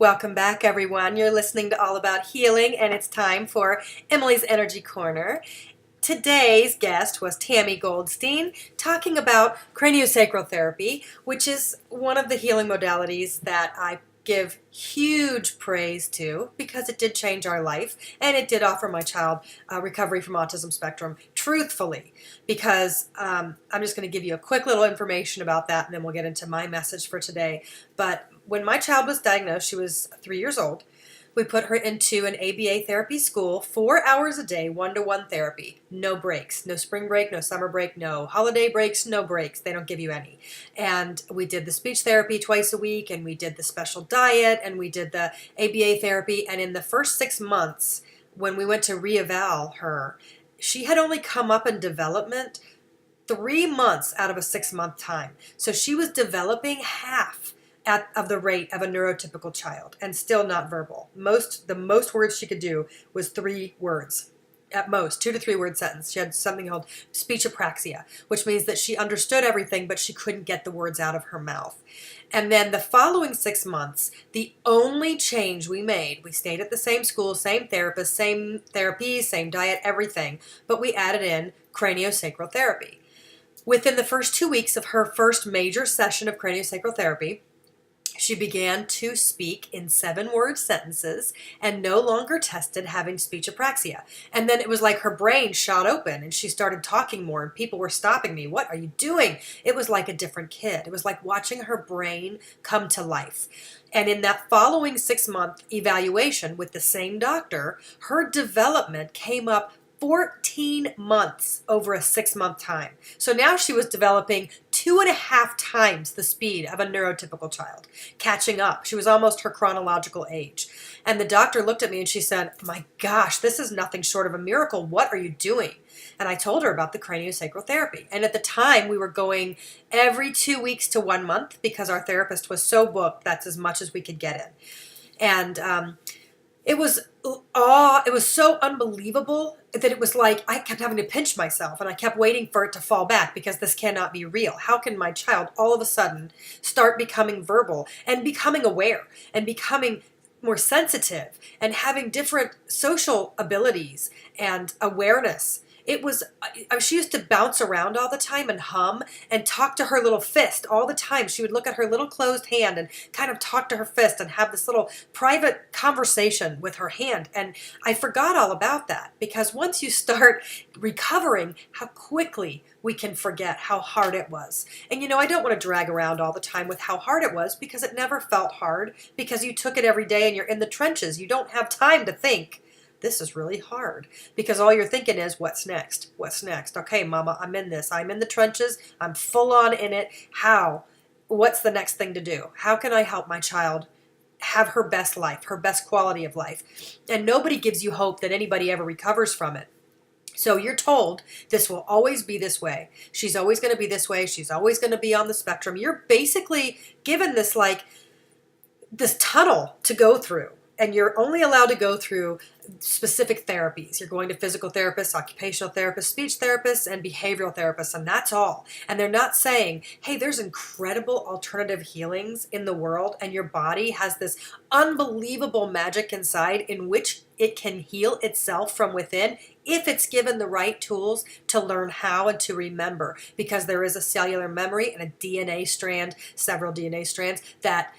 Welcome back, everyone. You're listening to All About Healing, and it's time for Emily's Energy Corner. Today's guest was Tami Goldstein, talking about craniosacral therapy, which is one of the healing modalities that I give huge praise to because it did change our life and it did offer my child recovery from autism spectrum truthfully, because I'm just going to give you a quick little information about that and then we'll get into my message for today. But when my child was diagnosed, she was 3 years old. We put her into an ABA therapy school, 4 hours a day, one-to-one therapy, no breaks, no spring break, no summer break, no holiday breaks, no breaks. They don't give you any. And we did the speech therapy twice a week, and we did the special diet, and we did the ABA therapy. And in the first 6 months, when we went to re-eval her, she had only come up in development 3 months out of a 6-month time. So she was developing half of the rate of a neurotypical child and still not verbal. The most words she could do was 3 words. At most, 2 to 3 word sentence. She had something called speech apraxia, which means that she understood everything, but she couldn't get the words out of her mouth. And then the following 6 months, the only change we made, we stayed at the same school, same therapist, same therapies, same diet, everything, but we added in craniosacral therapy. Within the first 2 weeks of her first major session of craniosacral therapy, she began to speak in 7-word sentences and no longer tested having speech apraxia. And then it was like her brain shot open and she started talking more and people were stopping me. What are you doing? It was like a different kid. It was like watching her brain come to life. And in that following 6-month evaluation with the same doctor, her development came up 14 months over a 6-month time. So now she was developing 2.5 times the speed of a neurotypical child, catching up. She was almost her chronological age. And the doctor looked at me and she said, "My gosh, this is nothing short of a miracle. What are you doing?" And I told her about the craniosacral therapy. And at the time, we were going every 2 weeks to 1 month because our therapist was so booked, that's as much as we could get in. And it was so unbelievable that it was like I kept having to pinch myself and I kept waiting for it to fall back because this cannot be real. How can my child all of a sudden start becoming verbal and becoming aware and becoming more sensitive and having different social abilities and awareness? She used to bounce around all the time and hum and talk to her little fist all the time. She would look at her little closed hand and kind of talk to her fist and have this little private conversation with her hand. And I forgot all about that because once you start recovering, how quickly we can forget how hard it was. And I don't want to drag around all the time with how hard it was because it never felt hard because you took it every day and you're in the trenches. You don't have time to think, this is really hard, because all you're thinking is, what's next? What's next? Okay, mama, I'm in this. I'm in the trenches. I'm full on in it. How? What's the next thing to do? How can I help my child have her best life, her best quality of life? And nobody gives you hope that anybody ever recovers from it. So you're told this will always be this way. She's always going to be this way. She's always going to be on the spectrum. You're basically given this tunnel to go through. And you're only allowed to go through specific therapies. You're going to physical therapists, occupational therapists, speech therapists, and behavioral therapists, and that's all. And they're not saying, hey, there's incredible alternative healings in the world, and your body has this unbelievable magic inside in which it can heal itself from within if it's given the right tools to learn how and to remember. Because there is a cellular memory and a DNA strand, several DNA strands, that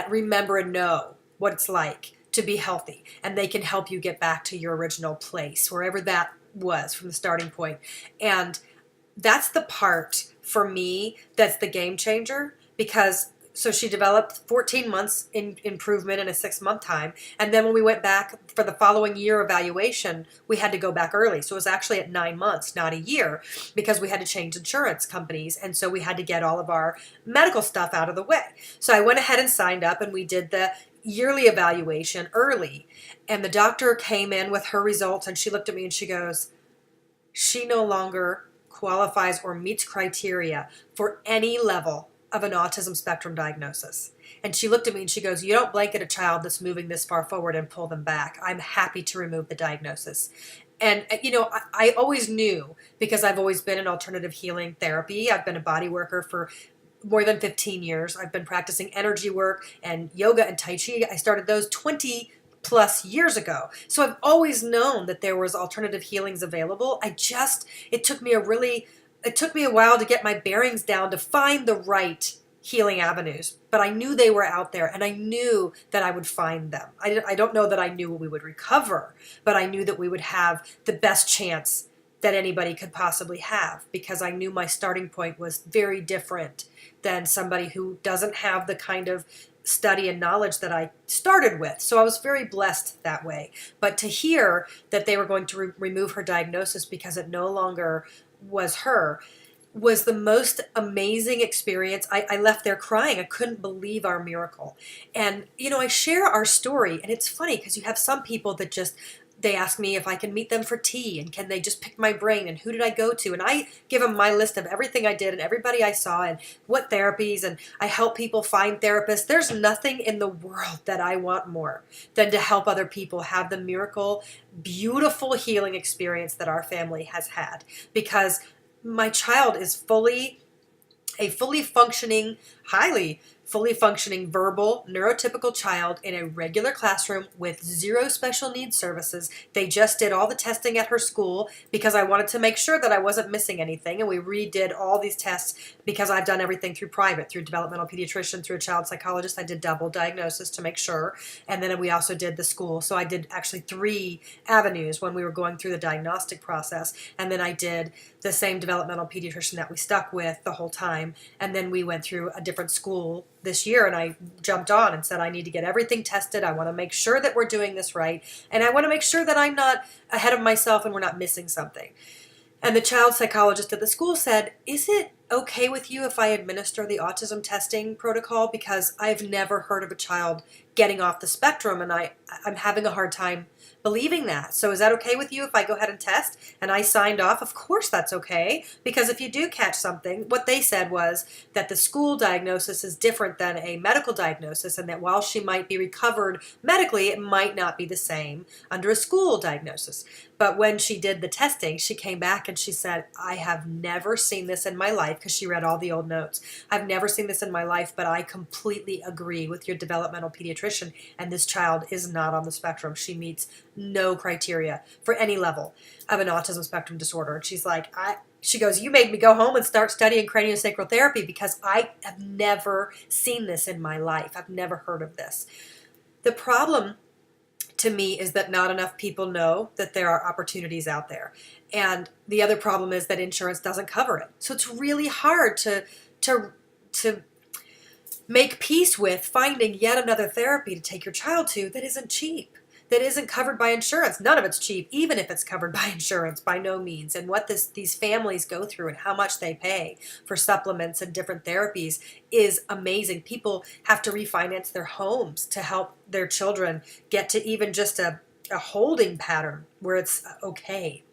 remember and know what it's like to be healthy, and they can help you get back to your original place, wherever that was from the starting point. And that's the part for me that's the game changer, because so she developed 14 months in improvement in a 6-month time. And then when we went back for the following year evaluation, we had to go back early. So it was actually at 9 months, not a year, because we had to change insurance companies. And so we had to get all of our medical stuff out of the way. So I went ahead and signed up and we did the yearly evaluation early. And the doctor came in with her results and she looked at me and she goes, she no longer qualifies or meets criteria for any level of an autism spectrum diagnosis. And she looked at me and she goes, you don't blanket a child that's moving this far forward and pull them back. I'm happy to remove the diagnosis. And, I always knew, because I've always been in alternative healing therapy. I've been a body worker for more than 15 years. I've been practicing energy work and yoga and Tai Chi. I started those 20 plus years ago. So I've always known that there was alternative healings available. It took me a while to get my bearings down to find the right healing avenues, but I knew they were out there, and I knew that I would find them. I don't know that I knew we would recover, but I knew that we would have the best chance that anybody could possibly have, because I knew my starting point was very different than somebody who doesn't have the kind of study and knowledge that I started with. So I was very blessed that way. But to hear that they were going to remove her diagnosis because it no longer was her was the most amazing experience. I left there crying. I couldn't believe our miracle. And, I share our story, and it's funny because you have some people that they ask me if I can meet them for tea, and can they just pick my brain, and who did I go to? And I give them my list of everything I did and everybody I saw and what therapies, and I help people find therapists. There's nothing in the world that I want more than to help other people have the miracle, beautiful healing experience that our family has had, because my child is a fully functioning, fully functioning verbal, neurotypical child in a regular classroom with zero special needs services. They just did all the testing at her school because I wanted to make sure that I wasn't missing anything. And we redid all these tests because I've done everything through private, through developmental pediatrician, through a child psychologist. I did double diagnosis to make sure. And then we also did the school. So I did actually 3 avenues when we were going through the diagnostic process. And then I did the same developmental pediatrician that we stuck with the whole time. And then we went through a different school this year, and I jumped on and said, I need to get everything tested. I want to make sure that we're doing this right. And I want to make sure that I'm not ahead of myself and we're not missing something. And the child psychologist at the school said, is it okay with you if I administer the autism testing protocol? Because I've never heard of a child getting off the spectrum, and I'm having a hard time believing that. So is that okay with you if I go ahead and test? And I signed off. Of course that's okay, because if you do catch something, what they said was that the school diagnosis is different than a medical diagnosis, and that while she might be recovered medically, it might not be the same under a school diagnosis. But when she did the testing, she came back and she said, I have never seen this in my life, because she read all the old notes. I've never seen this in my life, but I completely agree with your developmental pediatrician, and this child is not on the spectrum. She meets no criteria for any level of an autism spectrum disorder. And she's like, she goes, you made me go home and start studying craniosacral therapy, because I have never seen this in my life. I've never heard of this. The problem to me is that not enough people know that there are opportunities out there. And the other problem is that insurance doesn't cover it. So it's really hard to make peace with finding yet another therapy to take your child to that isn't cheap, that isn't covered by insurance. None of it's cheap, even if it's covered by insurance, by no means. And what these families go through and how much they pay for supplements and different therapies is amazing. People have to refinance their homes to help their children get to even just a holding pattern where it's okay.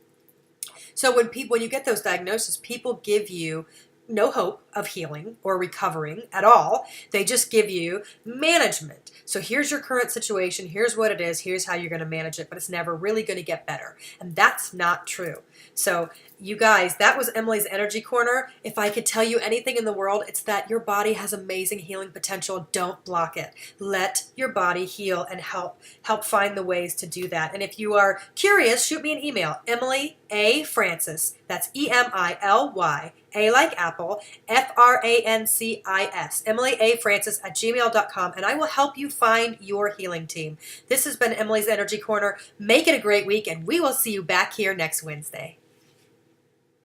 So when you get those diagnoses, people give you no hope of healing or recovering at all. They just give you management. So here's your current situation. Here's what it is. Here's how you're going to manage it. But it's never really going to get better. And that's not true. So you guys, that was Emily's Energy Corner. If I could tell you anything in the world, it's that your body has amazing healing potential. Don't block it. Let your body heal and help find the ways to do that. And if you are curious, shoot me an email. Emily A. Francis. That's Emily, A like apple, Francis, EmilyAFrancis@gmail.com, and I will help you find your healing team. This has been Emily's Energy Corner. Make it a great week, and we will see you back here next Wednesday.